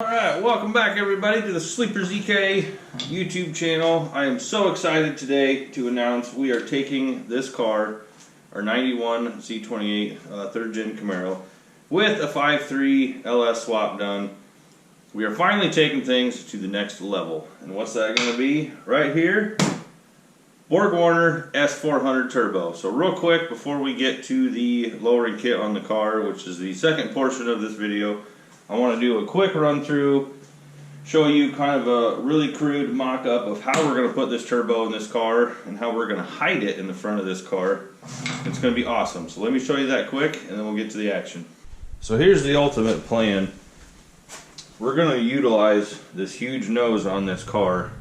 Alright, welcome back everybody to the Sleeper ZK YouTube channel. I am so excited today to announce we are taking this car, our 91 Z28 3rd gen Camaro, with a 5.3 LS swap done. We are finally taking things to the next level. And what's that going to be? Right here, BorgWarner S400 Turbo. So real quick, before we get to the lowering kit on the car, which is the second portion of this video, I want to do a quick run through, show you kind of a really crude mock-up of how we're going to put this turbo in this car and how we're going to hide it in the front of this car. It's going to be awesome. So let me show you that quick and then we'll get to the action. So here's the ultimate plan. We're going to utilize this huge nose on this car.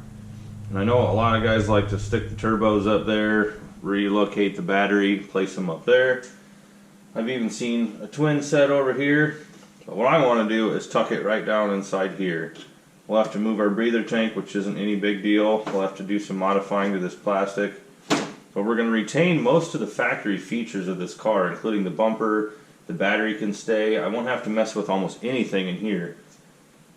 And I know a lot of guys like to stick the turbos up there, relocate the battery, place them up there. I've even seen a twin set over here. But what I want to do is tuck it right down inside here. We'll have to move our breather tank, which isn't any big deal. We'll have to do some modifying to this plastic. But we're going to retain most of the factory features of this car, including the bumper, the battery can stay. I won't have to mess with almost anything in here.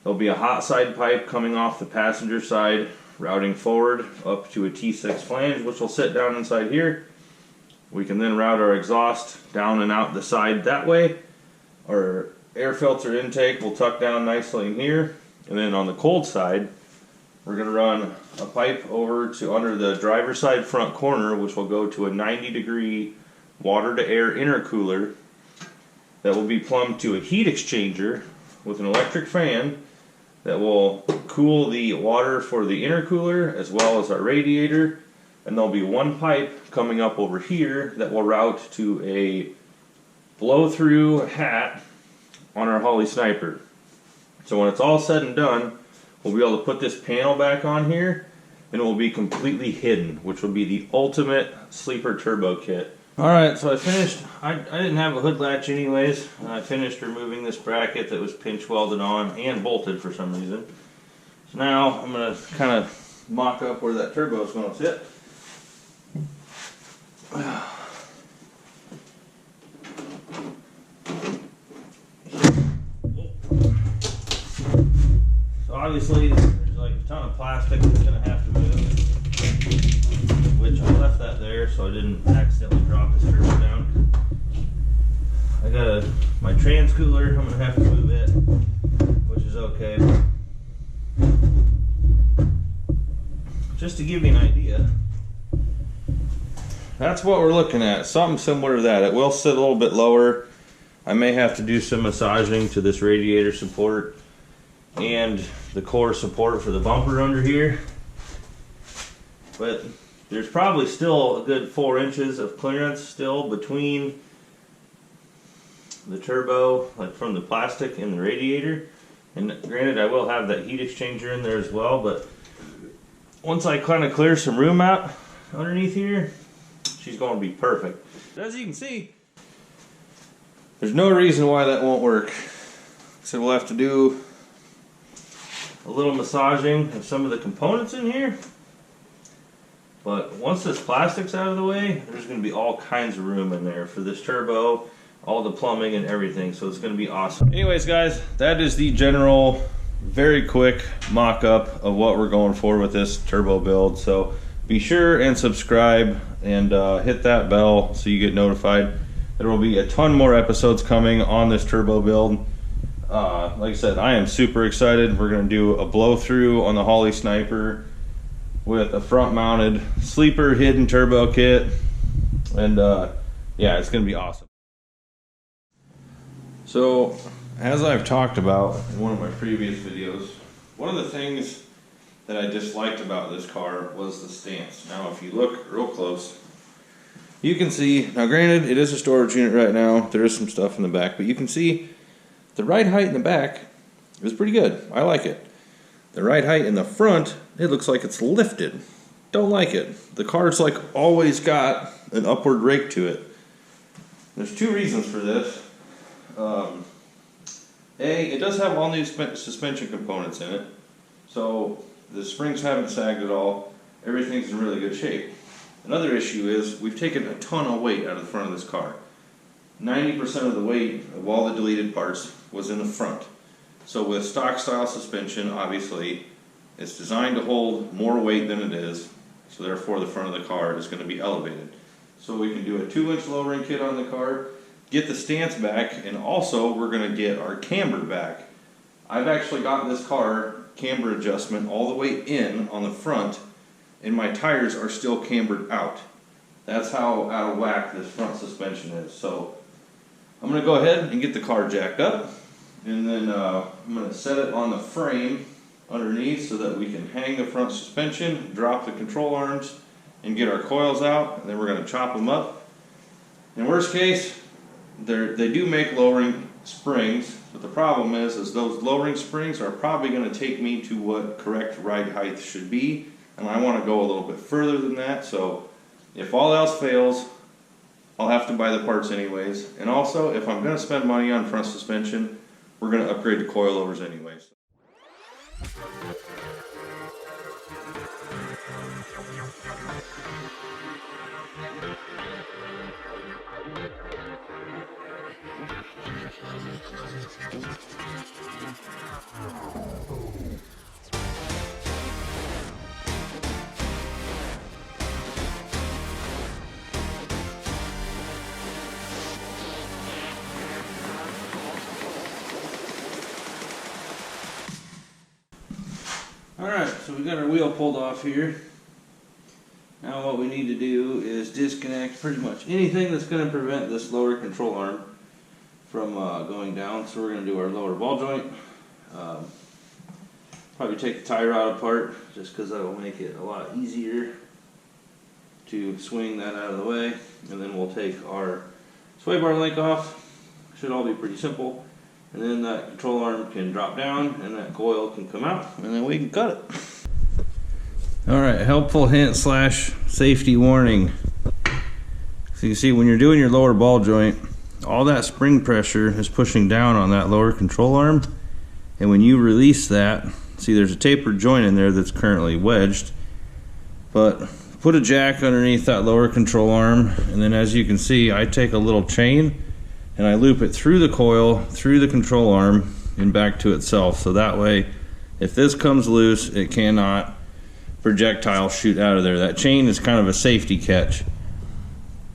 There'll be a hot side pipe coming off the passenger side, routing forward up to a T6 flange, which will sit down inside here. We can then route our exhaust down and out the side that way. Our air filter intake will tuck down nicely in here, and then on the cold side we're going to run a pipe over to under the driver's side front corner, which will go to a 90-degree water to air intercooler that will be plumbed to a heat exchanger with an electric fan that will cool the water for the intercooler as well as our radiator. And there'll be one pipe coming up over here that will route to a blow-through hat on our Holley sniper. So when it's all said and done, we'll be able to put this panel back on here and it will be completely hidden, which will be the ultimate sleeper turbo kit. Alright, so I finished, I didn't have a hood latch anyways. I finished removing this bracket that was pinch welded on and bolted for some reason. So now I'm going to kind of mock up where that turbo is going to sit. Obviously, there's like a ton of plastic that's going to have to move, which I left that there so I didn't accidentally drop this turbo down. I got my trans cooler, I'm going to have to move it, which is okay. Just to give you an idea, that's what we're looking at, something similar to that. It will sit a little bit lower. I may have to do some massaging to this radiator support and the core support for the bumper under here, but there's probably still a good 4 inches of clearance still between the turbo, like from the plastic and the radiator. And granted, I will have that heat exchanger in there as well, but once I kind of clear some room out underneath here, she's going to be perfect. As you can see, there's no reason why that won't work. So we'll have to do a little massaging of some of the components in here, but once this plastic's out of the way, there's going to be all kinds of room in there for this turbo, all the plumbing and everything, so it's going to be awesome. Anyways guys, that is the general, very quick mock-up of what we're going for with this turbo build. So be sure and subscribe and hit that bell so you get notified. There will be a ton more episodes coming on this turbo build. Like I said, I am super excited. We're going to do a blow through on the Holley sniper with a front mounted sleeper hidden turbo kit, and yeah, it's going to be awesome. So as I've talked about in one of my previous videos, one of the things that I disliked about this car was the stance. Now if you look real close, you can see, now granted it is a storage unit right now, there is some stuff in the back, but you can see the ride height in the back is pretty good. I like it. The ride height in the front, it looks like it's lifted. Don't like it. The car's like always got an upward rake to it. There's two reasons for this. A, it does have all new suspension components in it, so the springs haven't sagged at all. Everything's in really good shape. Another issue is we've taken a ton of weight out of the front of this car. 90% of the weight of all the deleted parts was in the front. So with stock style suspension, obviously, it's designed to hold more weight than it is, so therefore the front of the car is going to be elevated. So we can do a 2-inch lowering kit on the car, get the stance back, and also we're going to get our camber back. I've actually got this car camber adjustment all the way in on the front, and my tires are still cambered out. That's how out of whack this front suspension is. So I'm going to go ahead and get the car jacked up, and then I'm going to set it on the frame underneath so that we can hang the front suspension, drop the control arms, and get our coils out, and then we're going to chop them up. In worst case, they do make lowering springs, but the problem is those lowering springs are probably going to take me to what correct ride height should be, and I want to go a little bit further than that. So if all else fails, I'll have to buy the parts anyways. And also, if I'm going to spend money on front suspension, we're going to upgrade to coilovers anyways. Alright, so we got our wheel pulled off here. Now what we need to do is disconnect pretty much anything that's going to prevent this lower control arm from going down. So we're going to do our lower ball joint. Probably take the tie rod apart just because that will make it a lot easier to swing that out of the way. And then we'll take our sway bar link off. Should all be pretty simple. And then that control arm can drop down and that coil can come out, and then we can cut it. Alright, helpful hint / safety warning. So you see, when you're doing your lower ball joint, all that spring pressure is pushing down on that lower control arm, and when you release that, see there's a tapered joint in there that's currently wedged, but put a jack underneath that lower control arm, and then as you can see, I take a little chain and I loop it through the coil, through the control arm, and back to itself. So that way, if this comes loose, it cannot projectile shoot out of there. That chain is kind of a safety catch.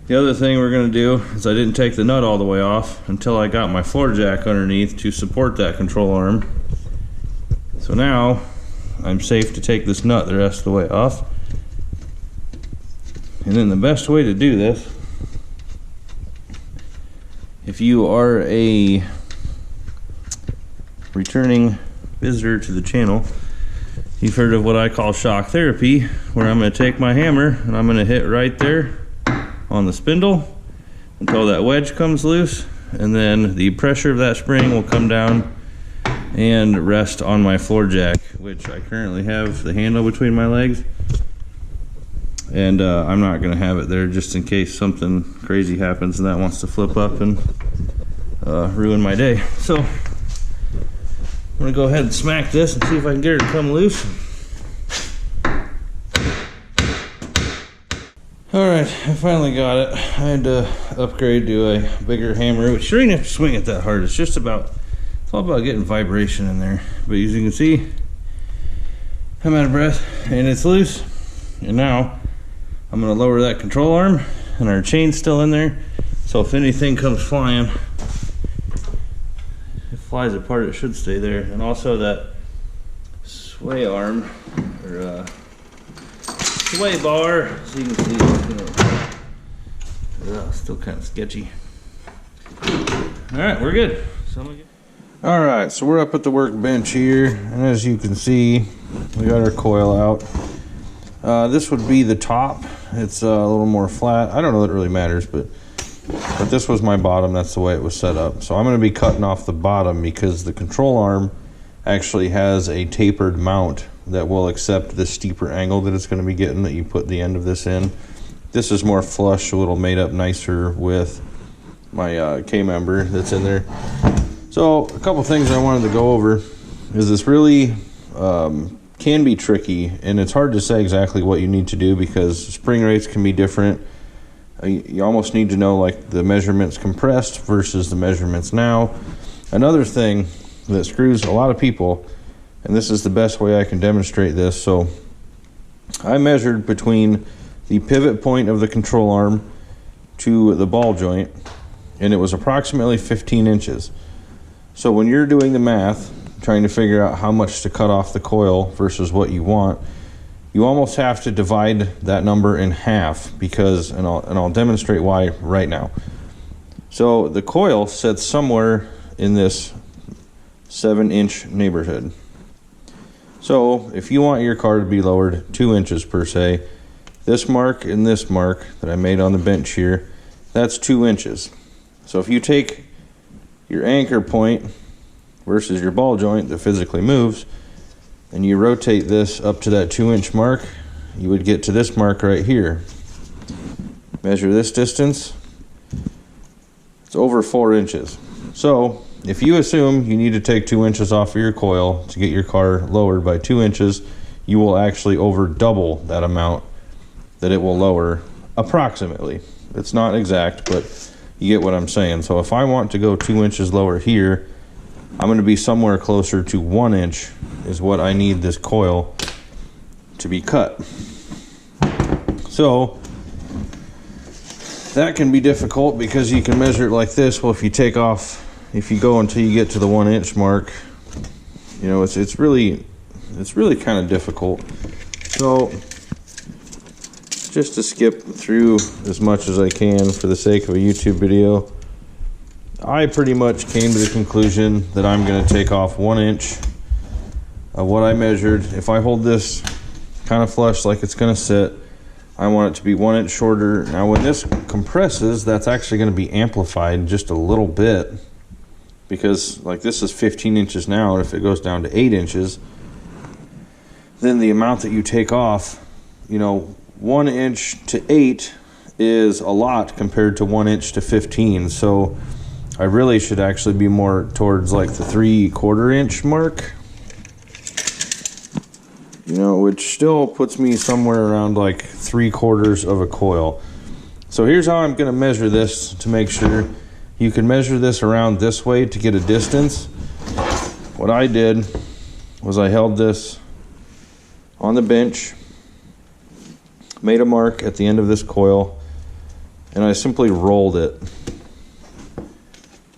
The other thing we're going to do is I didn't take the nut all the way off until I got my floor jack underneath to support that control arm. So now I'm safe to take this nut the rest of the way off. And then the best way to do this, if you are a returning visitor to the channel, you've heard of what I call shock therapy, where I'm going to take my hammer and I'm going to hit right there on the spindle until that wedge comes loose, and then the pressure of that spring will come down and rest on my floor jack, which I currently have the handle between my legs, and I'm not going to have it there just in case something crazy happens and that wants to flip up and ruin my day. So I'm going to go ahead and smack this and see if I can get her to come loose. Alright, I finally got it. I had to upgrade to a bigger hammer, which you don't even have to swing it that hard. It's all about getting vibration in there. But as you can see, I'm out of breath and it's loose. And now I'm going to lower that control arm, and our chain's still in there. So if anything comes flying, it flies apart, it should stay there. And also that sway arm, or sway bar, so you can see it's still kind of sketchy. Alright, we're good. Alright, so we're up at the workbench here, and as you can see, we got our coil out. This would be the top. It's a little more flat. I don't know that it really matters, but this was my bottom. That's the way it was set up. So I'm going to be cutting off the bottom because the control arm actually has a tapered mount that will accept the steeper angle that it's going to be getting that you put the end of this in. This is more flush, so it'll mate up nicer with my K-member that's in there. So a couple things I wanted to go over is this really can be tricky, and it's hard to say exactly what you need to do because spring rates can be different. You almost need to know like the measurements compressed versus the measurements now. Another thing that screws a lot of people, and this is the best way I can demonstrate this. So I measured between the pivot point of the control arm to the ball joint, and it was approximately 15 inches. So when you're doing the math, trying to figure out how much to cut off the coil versus what you want, you almost have to divide that number in half, because, and I'll demonstrate why right now. So the coil sits somewhere in this 7-inch neighborhood. So if you want your car to be lowered 2 inches per se, this mark and this mark that I made on the bench here, that's 2 inches. So if you take your anchor point versus your ball joint that physically moves, and you rotate this up to that 2-inch mark, you would get to this mark right here. Measure this distance, it's over 4 inches. So if you assume you need to take 2 inches off of your coil to get your car lowered by 2 inches, you will actually over double that amount that it will lower, approximately. It's not exact, but you get what I'm saying. So if I want to go 2 inches lower here, I'm going to be somewhere closer to 1 inch is what I need this coil to be cut. So that can be difficult because you can measure it like this. Well, if you take off, if you go until you get to the 1 inch mark, you know, it's really kind of difficult. So just to skip through as much as I can for the sake of a YouTube video, I pretty much came to the conclusion that I'm going to take off 1 inch of what I measured. If I hold this kind of flush like it's going to sit, I want it to be 1 inch shorter. Now when this compresses, that's actually going to be amplified just a little bit, because like this is 15 inches now, and if it goes down to 8 inches, then the amount that you take off, you know, 1 inch to 8 is a lot compared to 1 inch to 15. So I really should actually be more towards like the 3/4 inch mark, you know, which still puts me somewhere around like 3/4 of a coil. So here's how I'm going to measure this to make sure. You can measure this around this way to get a distance. What I did was I held this on the bench, made a mark at the end of this coil, and I simply rolled it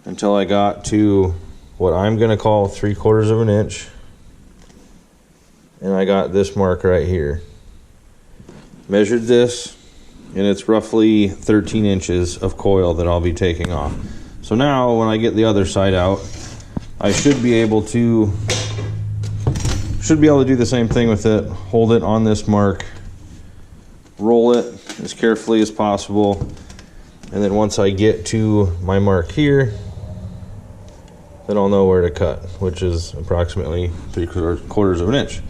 until I got to what I'm going to call 3/4 of an inch, and I got this mark right here. Measured this, and it's roughly 13 inches of coil that I'll be taking off. So now when I get the other side out, I should be able to do the same thing with it. Hold it on this mark, roll it as carefully as possible, and then once I get to my mark here, then I'll know where to cut, which is approximately 3/4 of an inch.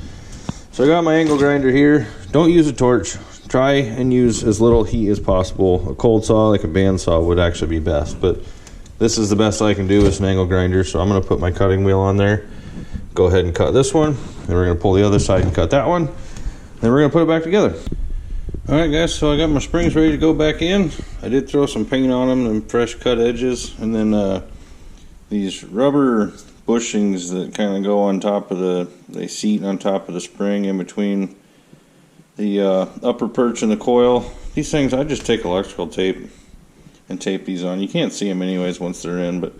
So I got my angle grinder here. Don't use a torch. Try and use as little heat as possible. A cold saw, like a bandsaw, would actually be best, but this is the best I can do as an angle grinder. So I'm going to put my cutting wheel on there, go ahead and cut this one, then we're going to pull the other side and cut that one, then we're going to put it back together. Alright guys, so I got my springs ready to go back in. I did throw some paint on them and fresh cut edges, and then these rubber bushings that kind of go on top of they seat on top of the spring in between the upper perch and the coil. These things, I just take electrical tape and tape these on. You can't see them anyways once they're in, but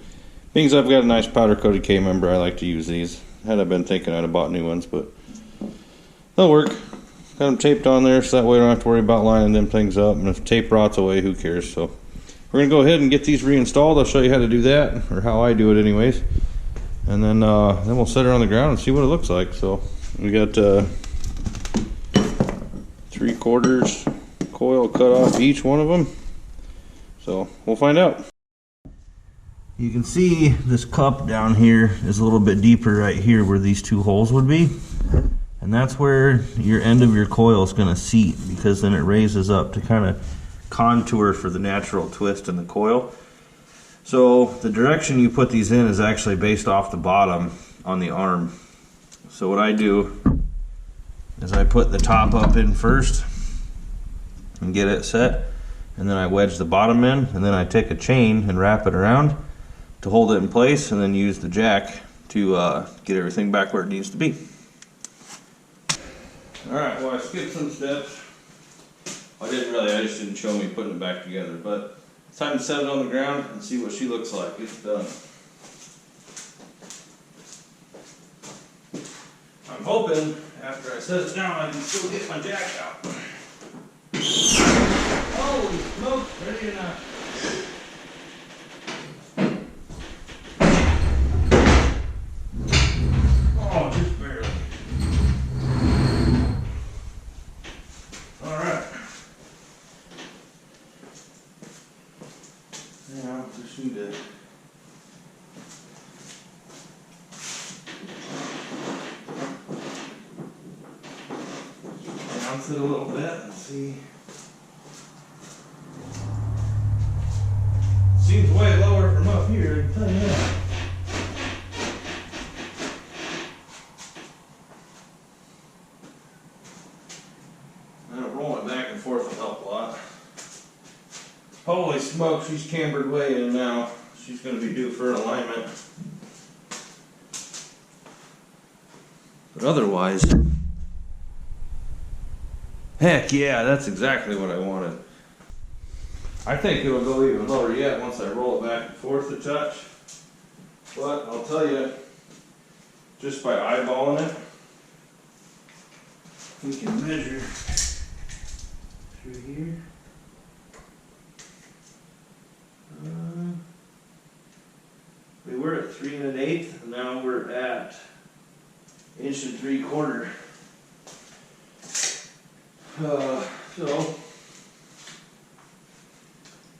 being as I've got a nice powder coated K-member, I like to use these. Had I been thinking I'd have bought new ones, but they'll work. Got them taped on there so that way I don't have to worry about lining them things up, and if tape rots away, who cares? So we're going to go ahead and get these reinstalled. I'll show you how to do that, or how I do it anyways, and then we'll set it on the ground and see what it looks like. So we got 3/4 coil cut off each one of them, so we'll find out. You can see this cup down here is a little bit deeper right here where these two holes would be, and that's where your end of your coil is going to seat, because then it raises up to kind of contour for the natural twist in the coil. So the direction you put these in is actually based off the bottom on the arm. So what I do is I put the top up in first and get it set, and then I wedge the bottom in, and then I take a chain and wrap it around to hold it in place, and then use the jack to get everything back where it needs to be. Alright, well I skipped some steps. I just didn't show me putting it back together, but it's time to set it on the ground and see what she looks like. It's done. I'm hoping after I set it down I can still get my jack out. Holy smoke, ready or not. Oh, just barely. Alright. Now, just need to bounce it a little bit and see. Seems way lower from up here, I can tell you that. Rolling back and forth will help a lot. Holy smoke, she's cambered way in now. She's going to be due for an alignment. But otherwise, heck yeah, that's exactly what I wanted. I think it'll go even lower yet once I roll it back and forth a touch. But I'll tell you, just by eyeballing it, we can measure through here. We were at 3 1/8, and now we're at 1 3/4 inches. So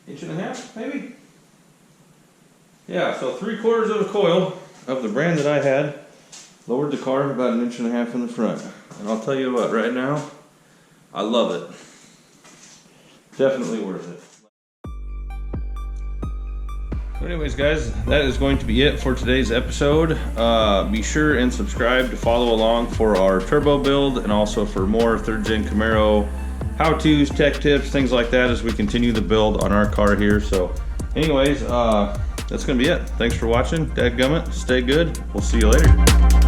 1.5 inches, maybe? Yeah, so 3/4 of a coil of the brand that I had lowered the car about 1.5 inches in the front. And I'll tell you what, right now, I love it. Definitely worth it. So anyways guys, that is going to be it for today's episode. Be sure and subscribe to follow along for our turbo build and also for more 3rd gen Camaro how-tos, tech tips, things like that as we continue the build on our car here. So anyways, that's going to be it. Thanks for watching. Dadgummit, stay good. We'll see you later.